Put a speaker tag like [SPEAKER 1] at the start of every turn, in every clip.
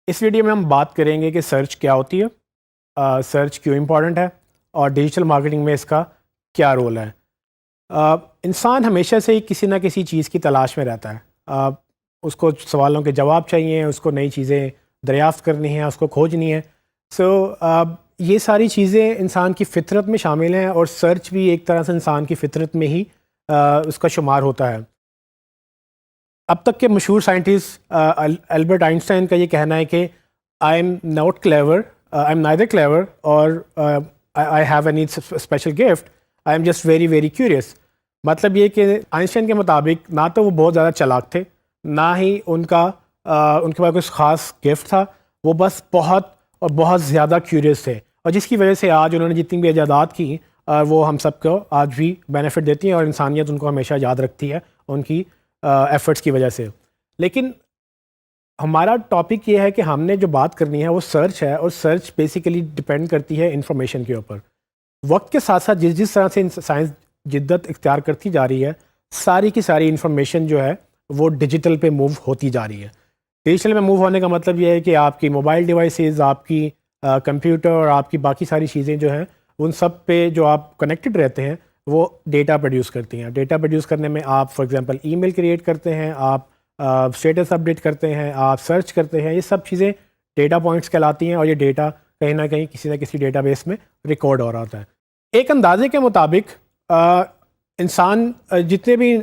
[SPEAKER 1] اس video میں ہم بات کریں گے کہ سرچ کیا ہوتی ہے، سرچ کیوں امپورٹنٹ ہے، اور ڈیجیٹل مارکیٹنگ میں اس کا کیا رول ہے۔ انسان ہمیشہ سے ہی کسی نہ کسی چیز کی تلاش میں رہتا ہے، اس کو سوالوں کے جواب چاہیے، اس کو نئی چیزیں دریافت کرنی ہیں، اس کو کھوجنی ہے۔ یہ ساری چیزیں انسان کی فطرت میں شامل ہیں، اور سرچ بھی ایک طرح سے انسان کی فطرت میں ہی اس کا شمار ہوتا ہے۔ اب تک کے مشہور سائنٹسٹ البرٹ آئنسٹائن کا یہ کہنا ہے کہ I am not clever, I am neither clever اور I have any special gift, I am just very very curious. مطلب یہ کہ آئنسٹائن کے مطابق نہ تو وہ بہت زیادہ چالاک تھے، نہ ہی ان کے پاس کوئی خاص گفٹ تھا، وہ بس بہت زیادہ کیوریس تھے، اور جس کی وجہ سے آج انہوں نے جتنی بھی ایجادات کی وہ ہم سب کو آج بھی بینیفٹ دیتی ہیں، اور انسانیت ان کو ہمیشہ یاد رکھتی ہے ان کی ایفرٹس کی وجہ سے۔ لیکن ہمارا ٹاپک یہ ہے کہ ہم نے جو بات کرنی ہے وہ سرچ ہے، اور سرچ بیسیکلی ڈپینڈ کرتی ہے انفارمیشن کے اوپر۔ وقت کے ساتھ ساتھ جس طرح سے سائنس جدت اختیار کرتی جا رہی ہے، ساری کی ساری انفارمیشن جو ہے وہ ڈیجیٹل پہ موو ہوتی جا رہی ہے۔ ڈیجیٹل میں موو ہونے کا مطلب یہ ہے کہ آپ کی موبائل ڈیوائسز، آپ کی کمپیوٹر اور آپ کی باقی ساری چیزیں جو ہیں ان سب پہ جو آپ کنیکٹڈ رہتے ہیں وہ ڈیٹا پروڈیوس کرتی ہیں۔ ڈیٹا پروڈیوس کرنے میں آپ for example email create کرتے ہیں، آپ اسٹیٹس اپڈیٹ کرتے ہیں، آپ سرچ کرتے ہیں، یہ سب چیزیں ڈیٹا پوائنٹس کہلاتی ہیں، اور یہ ڈیٹا کہیں نہ کہیں کسی نہ کسی ڈیٹا بیس میں ریکارڈ ہو رہا ہوتا ہے۔ ایک اندازے کے مطابق انسان جتنے بھی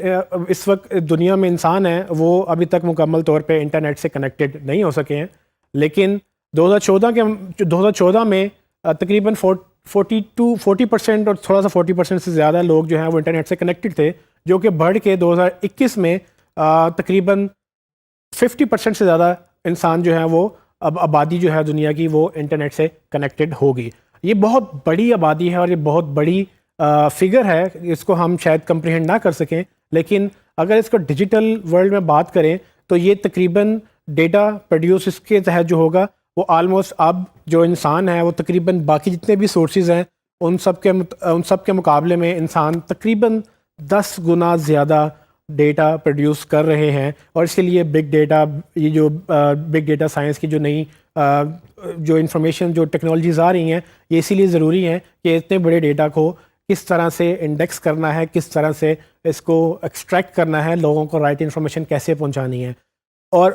[SPEAKER 1] اس وقت دنیا میں انسان ہیں وہ ابھی تک مکمل طور پہ انٹرنیٹ سے کنیکٹڈ نہیں ہو سکے ہیں، لیکن 2014 میں تقریباً 40% اور تھوڑا سا 40% سے زیادہ لوگ جو ہیں وہ انٹرنیٹ سے کنیکٹڈ تھے، جو کہ بڑھ کے 2021 میں تقریباً 50% سے زیادہ انسان جو ہیں وہ اب آبادی جو ہے دنیا کی وہ انٹرنیٹ سے کنیکٹڈ ہوگی۔ یہ بہت بڑی آبادی ہے، اور یہ بہت بڑی فگر ہے، اس کو ہم شاید کمپریہنڈ نہ کر سکیں، لیکن اگر اس کو ڈیجیٹل ورلڈ میں بات کریں تو یہ تقریباً ڈیٹا پروڈیوس اس کے تحت جو ہوگا وہ آلموسٹ اب جو انسان ہے وہ تقریباً باقی جتنے بھی سورسز ہیں ان سب کے مقابلے میں انسان تقریباً 10 گنا زیادہ ڈیٹا پروڈیوس کر رہے ہیں، اور اس کے لیے بگ ڈیٹا، یہ جو بگ ڈیٹا سائنس کی جو نئی جو انفارمیشن جو ٹیکنالوجیز آ رہی ہیں، یہ اسی لیے ضروری ہیں کہ اتنے بڑے ڈیٹا کو کس طرح سے انڈیکس کرنا ہے، کس طرح سے اس کو ایکسٹریکٹ کرنا ہے، لوگوں کو رائٹ انفارمیشن کیسے پہنچانی ہے۔ اور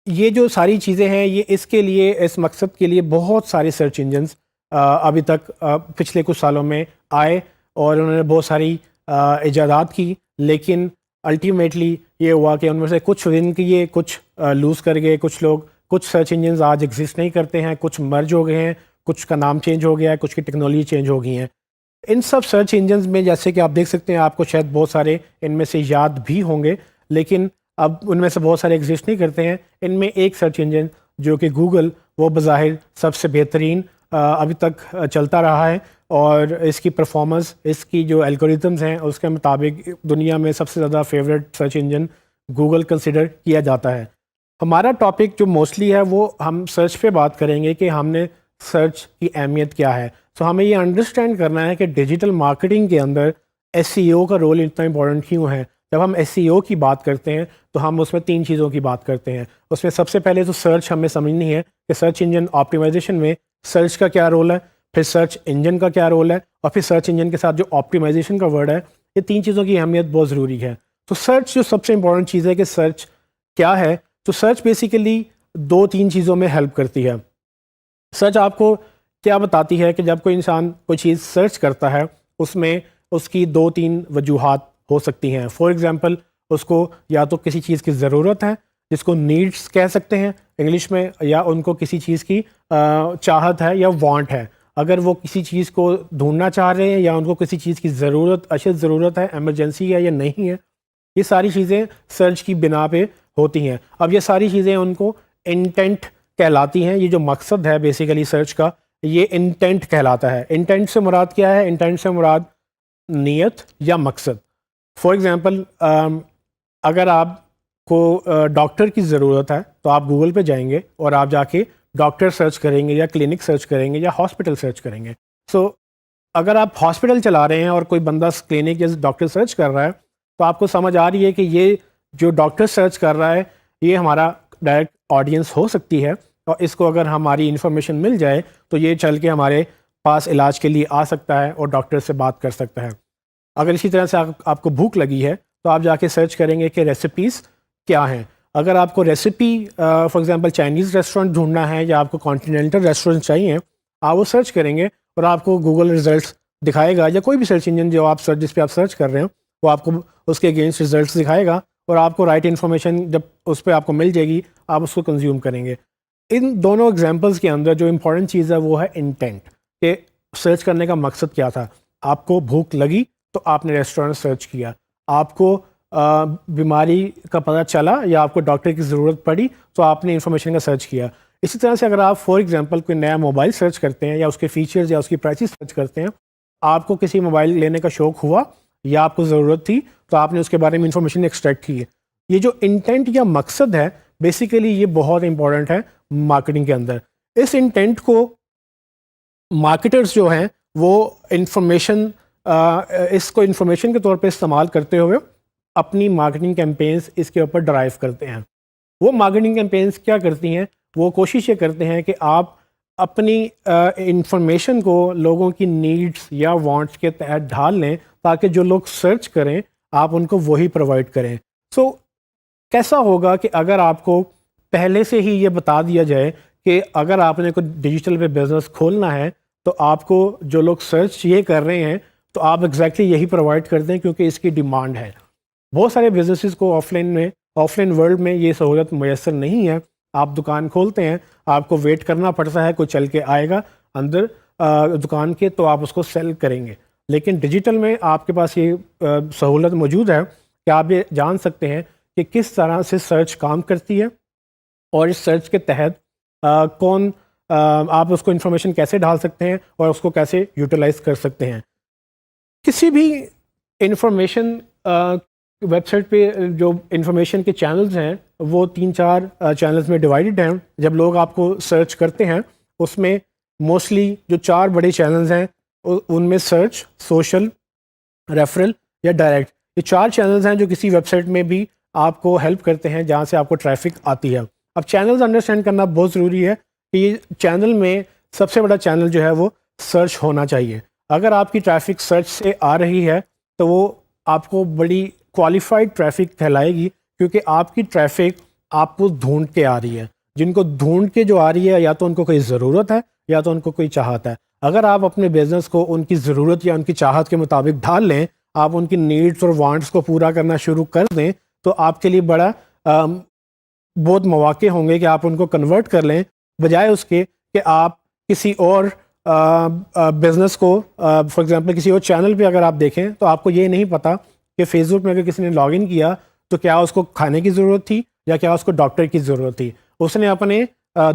[SPEAKER 1] یہ جو ساری چیزیں ہیں یہ اس کے لیے، اس مقصد کے لیے بہت سارے سرچ انجنز ابھی تک پچھلے کچھ سالوں میں آئے، اور انہوں نے بہت ساری ایجادات کی، لیکن الٹیمیٹلی یہ ہوا کہ ان میں سے کچھ ون کیے، کچھ لوز کر گئے، کچھ سرچ انجنز آج ایگزسٹ نہیں کرتے ہیں، کچھ مرج ہو گئے ہیں، کچھ کا نام چینج ہو گیا ہے، کچھ کی ٹیکنالوجی چینج ہو گئی ہیں۔ ان سب سرچ انجنز میں جیسے کہ آپ دیکھ سکتے ہیں، آپ کو شاید بہت سارے ان میں سے یاد بھی ہوں گے، لیکن اب ان میں سے بہت سارے ایگزسٹ نہیں کرتے ہیں۔ ان میں ایک سرچ انجن جو کہ گوگل، وہ بظاہر سب سے بہترین ابھی تک چلتا رہا ہے، اور اس کی پرفارمنس، اس کی جو الگوریتمز ہیں اس کے مطابق دنیا میں سب سے زیادہ favourite search engine Google consider کیا جاتا ہے۔ ہمارا ٹاپک جو موسٹلی ہے وہ ہم سرچ پہ بات کریں گے کہ ہم نے سرچ کی اہمیت کیا ہے۔ سو ہمیں یہ انڈرسٹینڈ کرنا ہے کہ ڈیجیٹل مارکیٹنگ کے اندر ایس ای او کا رول اتنا امپورٹنٹ کیوں ہے۔ جب ہم ایس ای او کی بات کرتے ہیں تو ہم اس میں 3 چیزوں کی بات کرتے ہیں۔ اس میں سب سے پہلے تو سرچ ہمیں سمجھنی ہے کہ سرچ انجن آپٹیمائزیشن میں سرچ کا کیا رول ہے، پھر سرچ انجن کا کیا رول ہے، اور پھر سرچ انجن کے ساتھ جو آپٹیمائزیشن کا ورڈ ہے، یہ 3 چیزوں کی اہمیت بہت ضروری ہے۔ تو سرچ جو سب سے امپورٹنٹ چیز ہے کہ سرچ کیا ہے، تو سرچ بیسیکلی 2-3 چیزوں میں ہیلپ کرتی ہے۔ سرچ آپ کو کیا بتاتی ہے کہ جب کوئی انسان کوئی چیز سرچ کرتا ہے، اس میں اس کی 2-3 وجوہات ہو سکتی ہیں۔ فار ایگزامپل اس کو یا تو کسی چیز کی ضرورت ہے، جس کو نیڈس کہہ سکتے ہیں انگلش میں، یا ان کو کسی چیز کی چاہت ہے یا وانٹ ہے۔ اگر وہ کسی چیز کو ڈھونڈنا چاہ رہے ہیں، یا ان کو کسی چیز کی اشد ضرورت ہے، ایمرجنسی ہے یا نہیں ہے، یہ ساری چیزیں سرچ کی بنا پہ ہوتی ہیں۔ اب یہ ساری چیزیں ان کو انٹینٹ کہلاتی ہیں۔ یہ جو مقصد ہے بیسیکلی سرچ کا، یہ انٹینٹ کہلاتا ہے۔ انٹینٹ سے مراد کیا ہے؟ انٹینٹ سے مراد نیت یا مقصد۔ فار ایگزامپل اگر آپ کو ڈاکٹر کی ضرورت ہے تو آپ گوگل پہ جائیں گے اور آپ جا کے ڈاکٹر سرچ کریں گے، یا کلینک سرچ کریں گے، یا ہاسپٹل سرچ کریں گے۔ سو اگر آپ ہاسپٹل چلا رہے ہیں اور کوئی بندہ کلینک یا ڈاکٹر سرچ کر رہا ہے، تو آپ کو سمجھ آ رہی ہے کہ یہ جو ڈاکٹر سرچ کر رہا ہے یہ ہمارا ڈائریکٹ آڈینس ہو سکتی ہے، اور اس کو اگر ہماری انفارمیشن مل جائے تو یہ چل کے ہمارے پاس علاج کے لیے آ سکتا ہے اور ڈاکٹر سے بات کر سکتا ہے. اگر اسی طرح سے آپ کو بھوک لگی ہے تو آپ جا کے سرچ کریں گے کہ ریسیپیز کیا ہیں. اگر آپ کو recipe for example Chinese restaurant ڈھونڈنا ہے یا آپ کو کانٹیننٹل ریسٹورینٹ چاہیے, آپ وہ سرچ کریں گے اور آپ کو گوگل ریزلٹس دکھائے گا, یا کوئی بھی سرچ انجن جو آپ جس پہ آپ سرچ کر رہے ہیں وہ آپ کو اس کے اگینسٹ ریزلٹس دکھائے گا, اور آپ کو رائٹ انفارمیشن جب اس پہ آپ کو مل جائے گی آپ اس کو کنزیوم کریں گے. ان دونوں ایگزامپلس کے اندر جو امپورٹنٹ چیز ہے وہ ہے انٹینٹ, کہ سرچ کرنے کا مقصد کیا تھا. آپ کو بھوک لگی تو آپ نے ریسٹورینٹ سرچ کیا, آپ کو بیماری کا پتہ چلا یا آپ کو ڈاکٹر کی ضرورت پڑی تو آپ نے انفارمیشن کا سرچ کیا. اسی طرح سے اگر آپ فار ایگزامپل کوئی نیا موبائل سرچ کرتے ہیں یا اس کے فیچرز یا اس کی پرائسز سرچ کرتے ہیں, آپ کو کسی موبائل لینے کا شوق ہوا یا آپ کو ضرورت تھی تو آپ نے اس کے بارے میں انفارمیشن ایکسٹریکٹ کی ہے. یہ جو انٹینٹ یا مقصد ہے بیسیکلی یہ بہت امپورٹنٹ ہے مارکیٹنگ کے اندر. اس انٹینٹ کو مارکیٹرز جو ہیں وہ اس کو انفارمیشن کے طور پہ استعمال کرتے ہوئے اپنی مارکیٹنگ کیمپینز اس کے اوپر ڈرائیو کرتے ہیں. وہ مارکیٹنگ کیمپینز کیا کرتی ہیں, وہ کوشش یہ کرتے ہیں کہ آپ اپنی انفارمیشن کو لوگوں کی نیڈس یا وانٹس کے تحت ڈھال لیں تاکہ جو لوگ سرچ کریں آپ ان کو وہی پرووائڈ کریں. سو کیسا ہوگا کہ اگر آپ کو پہلے سے ہی یہ بتا دیا جائے کہ اگر آپ نے کوئی ڈیجیٹل پہ بزنس کھولنا ہے تو آپ کو جو لوگ سرچ یہ کر رہے ہیں تو آپ ایگزیکٹلی یہی پرووائڈ کر دیں کیونکہ اس کی ڈیمانڈ ہے. بہت سارے بزنسز کو آف لائن ورلڈ میں یہ سہولت میسر نہیں ہے. آپ دکان کھولتے ہیں, آپ کو ویٹ کرنا پڑتا ہے, کوئی چل کے آئے گا اندر دکان کے تو آپ اس کو سیل کریں گے. لیکن ڈیجیٹل میں آپ کے پاس یہ سہولت موجود ہے کہ آپ یہ جان سکتے ہیں کہ کس طرح سے سرچ کام کرتی ہے اور اس سرچ کے تحت آپ اس کو انفارمیشن کیسے ڈال سکتے ہیں اور اس کو کیسے یوٹیلائز کر سکتے ہیں. کسی بھی انفارمیشن ویب سائٹ پہ جو انفارمیشن کے چینلز ہیں وہ 3-4 چینلز میں ڈیوائڈڈ ہیں. جب لوگ آپ کو سرچ کرتے ہیں اس میں موسٹلی جو 4 بڑے چینلز ہیں ان میں سرچ, سوشل, ریفرل یا ڈائریکٹ, یہ 4 چینلز ہیں جو کسی ویب سائٹ میں بھی آپ کو ہیلپ کرتے ہیں جہاں سے آپ کو ٹریفک آتی ہے. اب چینلز انڈرسٹینڈ کرنا بہت ضروری ہے کہ یہ چینل میں سب سے بڑا چینل جو ہے وہ سرچ ہونا چاہیے. اگر آپ کی ٹریفک سرچ سے آ رہی ہے تو وہ آپ کو بڑی کوالیفائڈ ٹریفک کہلائے گی, کیونکہ آپ کی ٹریفک آپ کو ڈھونڈ کے آ رہی ہے. جن کو ڈھونڈ کے جو آ رہی ہے یا تو ان کو کوئی ضرورت ہے یا تو ان کو کوئی چاہت ہے. اگر آپ اپنے بزنس کو ان کی ضرورت یا ان کی چاہت کے مطابق ڈھال لیں, آپ ان کی نیڈس اور وانٹس کو پورا کرنا شروع کر دیں تو آپ کے لیے بہت مواقع ہوں گے کہ آپ ان کو کنورٹ کر لیں, بجائے اس کے کہ آپ کسی اور بزنس کو فار ایگزامپل کسی اور چینل پہ اگر آپ دیکھیں تو آپ کو یہ نہیں پتا کہ فیس بک میں اگر کسی نے لاگ ان کیا تو کیا اس کو کھانے کی ضرورت تھی یا کیا اس کو ڈاکٹر کی ضرورت تھی. اس نے اپنے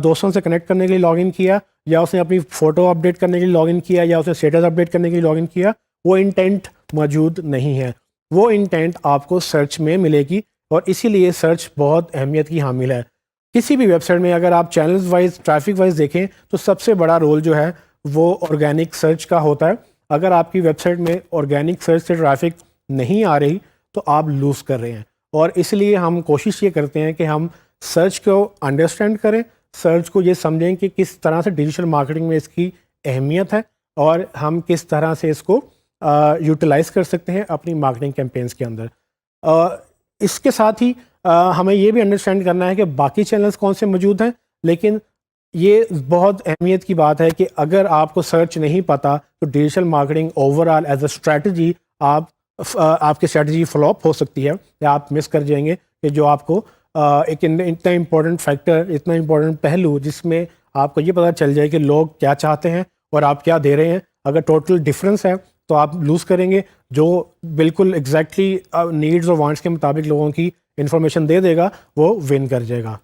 [SPEAKER 1] دوستوں سے کنیکٹ کرنے کے لیے لاگ ان کیا, یا اس نے اپنی فوٹو اپڈیٹ کرنے کے لیے لاگ ان کیا, یا اس نے اسٹیٹس اپڈیٹ کرنے کے لیے لاگ ان کیا. وہ انٹینٹ موجود نہیں ہے. وہ انٹینٹ آپ کو سرچ میں ملے گی اور اسی لیے سرچ بہت اہمیت کی حامل ہے. کسی بھی ویب سائٹ میں اگر آپ چینلز وائز ٹریفک وائز دیکھیں تو سب سے بڑا رول جو ہے وہ آرگینک سرچ کا ہوتا ہے. اگر آپ کی ویب سائٹ میں آرگینک سرچ سے ٹریفک نہیں آ رہی تو آپ لوز کر رہے ہیں. اور اس لیے ہم کوشش یہ کرتے ہیں کہ ہم سرچ کو انڈرسٹینڈ کریں, سرچ کو یہ سمجھیں کہ کس طرح سے ڈیجیٹل مارکیٹنگ میں اس کی اہمیت ہے اور ہم کس طرح سے اس کو یوٹیلائز کر سکتے ہیں اپنی مارکیٹنگ کیمپینز کے اندر. اس کے ساتھ ہی ہمیں یہ بھی انڈرسٹینڈ کرنا ہے کہ باقی چینلز کون سے موجود ہیں, لیکن یہ بہت اہمیت کی بات ہے کہ اگر آپ کو سرچ نہیں پتہ تو digital marketing over all as a strategy آپ کی اسٹریٹجی فلاپ ہو سکتی ہے یا آپ مس کر جائیں گے کہ جو آپ کو ایک اتنا امپورٹنٹ فیکٹر, اتنا امپورٹنٹ پہلو جس میں آپ کو یہ پتہ چل جائے کہ لوگ کیا چاہتے ہیں اور آپ کیا دے رہے ہیں, اگر ٹوٹل ڈفرینس ہے تو آپ لوز کریں گے. جو بالکل ایگزیکٹلی نیڈز اور وانٹس کے مطابق لوگوں کی انفارمیشن دے گا وہ ون کر جائے گا.